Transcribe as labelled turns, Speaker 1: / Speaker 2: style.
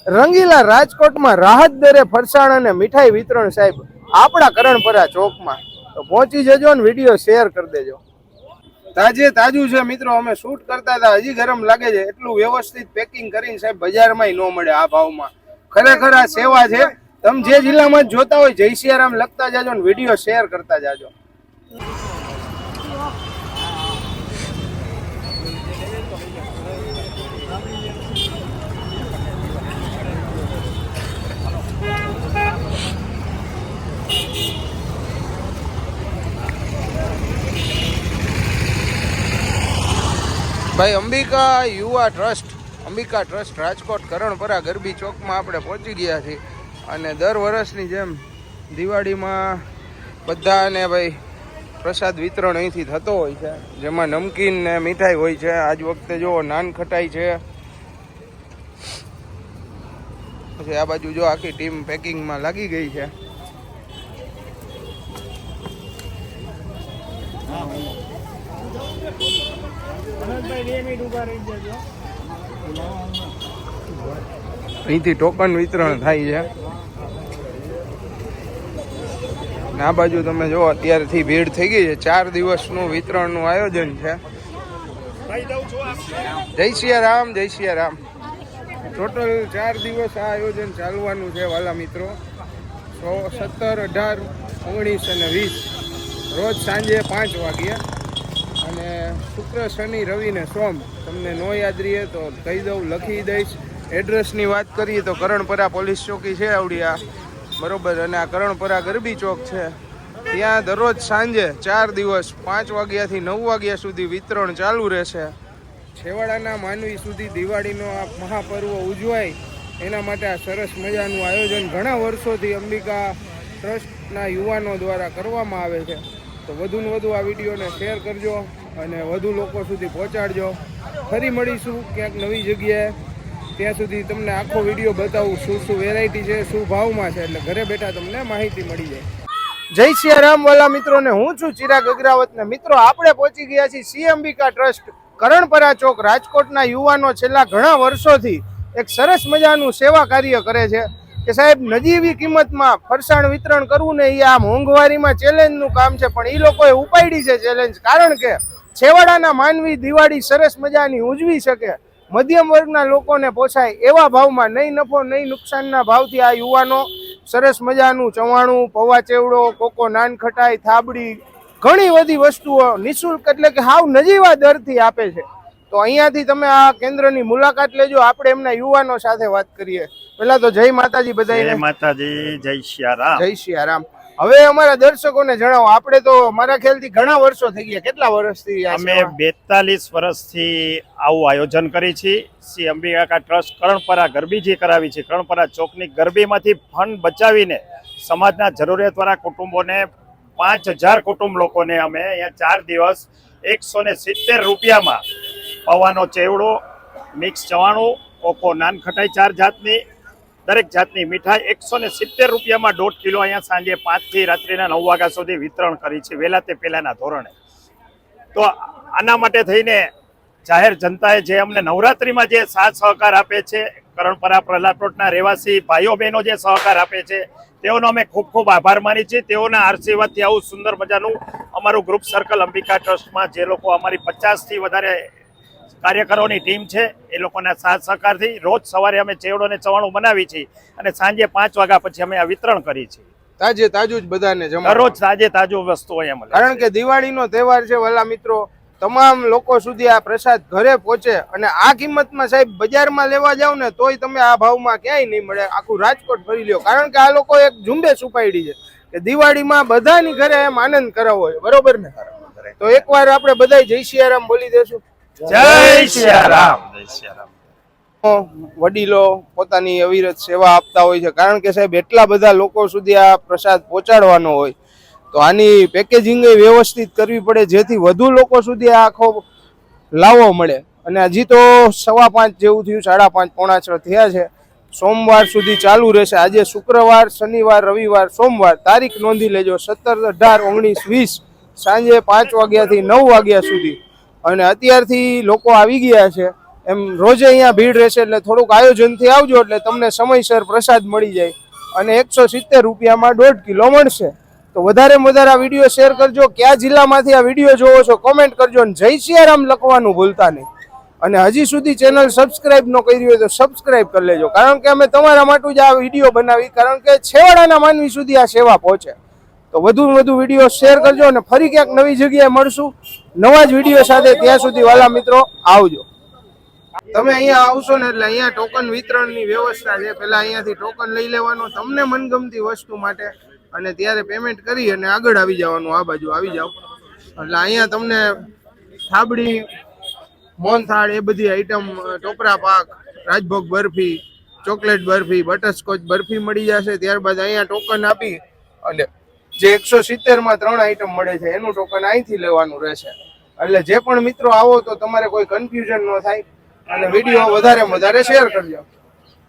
Speaker 1: રંગીલા રાજકોટમાં રાહત દરે ફરસાણ અને મીઠાઈ વિતરણ સાહેબ આપણા કરણપરા ચોકમાં. તો પહોંચી જજો ને વિડીયો શેર કરી દેજો. તાજે તાજું છે મિત્રો, અમે શૂટ કરતા હતા, હજી ગરમ લાગે છે. એટલું વ્યવસ્થિત પેકિંગ કરીને સાહેબ બજારમાં ન મળે આ ભાવમાં. ખરેખર આ સેવા છે. તમે જે જિલ્લામાં જોતા હોય જય સિયારામ લખતા જાજો ને વિડીયો શેર કરતા જાજો. ભાઈ અંબિકા યુવા ટ્રસ્ટ રાજકોટ કરણપરા ગરબી ચોકમાં આપણે પહોંચી ગયા છીએ. અને દર વર્ષની જેમ દિવાળીમાં બધાને ભાઈ પ્રસાદ વિતરણ અહીંથી થતો હોય છે, જેમાં નમકીન ને મીઠાઈ હોય છે. આજ વખતે જો નાન ખટાઈ છે. પછી આ બાજુ જો આખી ટીમ પેકિંગમાં લાગી ગઈ છે. અહીંથી ટોકન વિતરણ થાય છે. આ બાજુ તમે જો અત્યારથી ભીડ થઈ ગઈ છે. 4 દિવસનું વિતરણનું આયોજન છે. જય સિયારામ, જય સિયારામ. ટોટલ 4 દિવસ આ આયોજન ચાલવાનું છે વાલા મિત્રો. 17, 18, 19 અને 20 રોજ સાંજે 5 વાગ્યે. અને શુક્ર, શનિ, રવિ ને સોમ. તમને નો યાદ રહીએ તો કહી દઉં, લખી દઈશ. એડ્રેસની વાત કરીએ તો કરણપરા પોલીસ ચોકી છે આવડિયા, બરોબર. અને આ કરણપરા ગરબી ચોક છે. ત્યાં દરરોજ સાંજે 4 દિવસ 5 વાગ્યાથી 9 વાગ્યા સુધી વિતરણ ચાલુ રહેશે. છેવાડાના માનવી સુધી દિવાળીનો આ મહાપર્વ ઉજવાય એના માટે આ સરસ મજાનું આયોજન ઘણા વર્ષોથી અંબિકા ટ્રસ્ટના યુવાનો દ્વારા કરવામાં આવે છે. તો વધુને વધુ આ વિડીયોને શેર કરજો અને વધુ લોકો સુધી પહોંચાડજો. ફરી મળીશું ક્યાંક નવી જગ્યાએ. ત્યાં સુધી તમને આખો વિડીયો બતાવું શું વેરાયટી છે, શું ભાવમાં છે, એટલે ઘરે બેઠા તમને માહિતી મળી જાય. જય સિયારામ વાલા મિત્રોને, હું છું ચિરાગ અગ્રાવત ને મિત્રો આપણે પહોંચી ગયા છીએ શ્રી અંબિકા ટ્રસ્ટ કરણપરા ચોક. રાજકોટના યુવાનો છેલ્લા ઘણા વર્ષોથી એક સરસ મજાનું સેવા કાર્ય કરે છે કે સાહેબ નજીવી કિંમતમાં ફરસાણ વિતરણ કરવું ને એ આ મોંઘવારીમાં ચેલેન્જનું કામ છે. પણ એ લોકોએ ઉપાડી છે ચેલેન્જ, કારણ કે છેવાડાના માનવી દિવાળી સરસ મજાની ઉજવી શકે, મધ્યમ વર્ગના લોકોને પોસાય એવા ભાવમાં, નહીં નફો નહીં નુકસાનના ભાવથી આ યુવાનો સરસ મજાનું ચવાણું, પૌવા ચેવડો, કોકો નાન ખટાઈ, થાબડી, ઘણી બધી વસ્તુઓ નિઃશુલ્ક એટલે કે હાવ નજીવા દરથી આપે છે. તો અહીંયાથી તમે આ કેન્દ્રની મુલાકાત લેજો. આપણે એમના યુવાનો સાથે વાત કરીએ. પહેલા તો જય માતાજી બધાને.
Speaker 2: જય માતાજી, જય સિયારામ.
Speaker 1: જય સિયારામ. હવે અમારા દર્શકોને જણાવો, આપણે તો મારા ખ્યાલથી ઘણા વર્ષો થઈ ગયા. કેટલા વર્ષથી?
Speaker 2: અમે 42 વર્ષથી આવું આયોજન કરી છે. શ્રી અંબિકા ટ્રસ્ટ કરણપરા ગરબી જે કરાવી છે, કરણપરા ચોકની ગરબીમાંથી ફંડ બચાવીને સમાજના જરૂરિયાતવાળા કુટુંબોને 5000 કુટુંબ લોકોને અમે અહીંયા 4 દિવસ 170 રૂપિયામાં પૌવાનો ચેવડો, મિક્સ ચવાણું, કોકો નાન ખટાઈ 4 જાતની, દરેક જાતની મીઠાઈ 170 રૂપિયામાં 1.5 કિલો અહીંયા સાંજે 5 થી રાત્રિના 9 વાગ્યા સુધી વિતરણ કરી છે, વહેલા તે પહેલાના ધોરણે. તો આના માટે થઈને જાહેર જનતાએ જે અમને નવરાત્રિમાં જે સાથ સહકાર આપે છે, કરણપરા પ્રહલાદપુરના રહેવાસી ભાઈઓ બહેનો જે સહકાર આપે છે, તેઓનો અમે ખૂબ ખૂબ આભાર માની છીએ. તેઓના આશીર્વાદથી આવું સુંદર મજાનું અમારું ગ્રુપ સર્કલ અંબિકા ટ્રસ્ટમાં જે લોકો અમારી 50થી વધારે કાર્યકરોની ટીમ છે, એ લોકોના સાથ સહકારથી રોજ સવારે અમે ચેવડો ને ચવાણું બનાવી છીએ અને સાંજે 5 વાગ્યા પછી અમે આ વિતરણ કરી છીએ.
Speaker 1: તાજે તાજું જ બધાને જમા,
Speaker 2: દરરોજ તાજે તાજું વસ્તુ અહીંયા મળે.
Speaker 1: કારણ કે દિવાળીનો તહેવાર છે વાલા મિત્રો. તમામ લોકો સુધી આ પ્રસાદ ઘરે પહોંચે અને આ કિંમતમાં સાહેબ બજારમાં લેવા જાવ ને તોય તમે આ ભાવમાં ક્યાંય નહીં મળે. આખું રાજકોટ ફરી લ્યો, કારણ કે આ લોકો એક ઝુંબેશ ઉપાડી છે કે દિવાળીમાં બધાની ઘરે એમ આનંદ કરાવવો હોય, બરોબર ને? તો એકવાર આપણે બધા જય સિયારામ બોલી દેશું.
Speaker 2: જય સિયારામ, જય સિયારામ.
Speaker 1: વડીલો પોતાની અવિરત સેવા આપતા હોય છે, કારણ કે સાહેબ એટલા બધા લોકો સુધી આ પ્રસાદ પહોંચાડવાનો હોય તો આની પેકેજિંગ વ્યવસ્થિત કરવી પડે, જેથી વધુ લોકો સુધી આ આખો લાવો મળે. અને હજી તો 5:15 જેવું થયું, 5:30, 5:45 થયા છે. સોમવાર સુધી ચાલુ રહેશે. આજે શુક્રવાર, શનિવાર, રવિવાર, સોમવાર. તારીખ નોંધી લેજો, 17, 18, 19, 20 સાંજે 5 વાગ્યાથી 9 વાગ્યા સુધી. અને અત્યારથી લોકો આવી ગયા છે એમ રોજે અહીંયા ભીડ રહેશે, એટલે થોડુંક આયોજનથી આવજો એટલે તમને સમયસર પ્રસાદ મળી જાય. અને 170 રૂપિયામાં 1.5 કિલો મળશે. તો વધારેમાં વધારે આ વિડીયો શેર કરજો. કયા જિલ્લામાંથી આ વિડીયો જોવો છો કોમેન્ટ કરજો, અને જય સિયારામ લખવાનું ભૂલતા નહીં. અને હજી સુધી ચેનલ સબસ્ક્રાઇબ ન કરી હોય તો સબસ્ક્રાઇબ કરી લેજો, કારણ કે અમે તમારા માટે જ આ વિડીયો બનાવી, કારણ કે છેવાડાના માનવી સુધી આ સેવા પહોંચે. તો વધુમાં વધુ વિડીયો શેર કરજો, અને ફરી ક્યાંક નવી જગ્યાએ મળશું નવા જ વિડીયો સાથે. ત્યાં સુધી વાલા મિત્રો આવજો. તમે અહીંયા આવશો ને એટલે અહીંયા ટોકન વિતરણની વ્યવસ્થા છે. પહેલા અહીંયાથી ટોકન લઈ લેવાનું તમને મનગમતી વસ્તુ માટે, અને ત્યારે પેમેન્ટ કરી અને આગળ આવી જવાનું. આ બાજુ આવી જાવ એટલે અહીંયા તમને થાબડી, મોહનથાળ, એ બધી આઈટમ, ટોપરા પાક, રાજભોગ બરફી, ચોકલેટ બરફી, બટરસ્કોચ બરફી મળી જશે. ત્યારબાદ અહીંયા ટોકન આપી અને જે 170માં 3 આઈટમ મળે છે એનું ટોકન અહીંથી લેવાનું રહેશે. એટલે જે પણ મિત્રો આવો તો તમારે કોઈ કન્ફ્યુઝન ન થાય, અને વિડીયો વધારે શેર કરજો.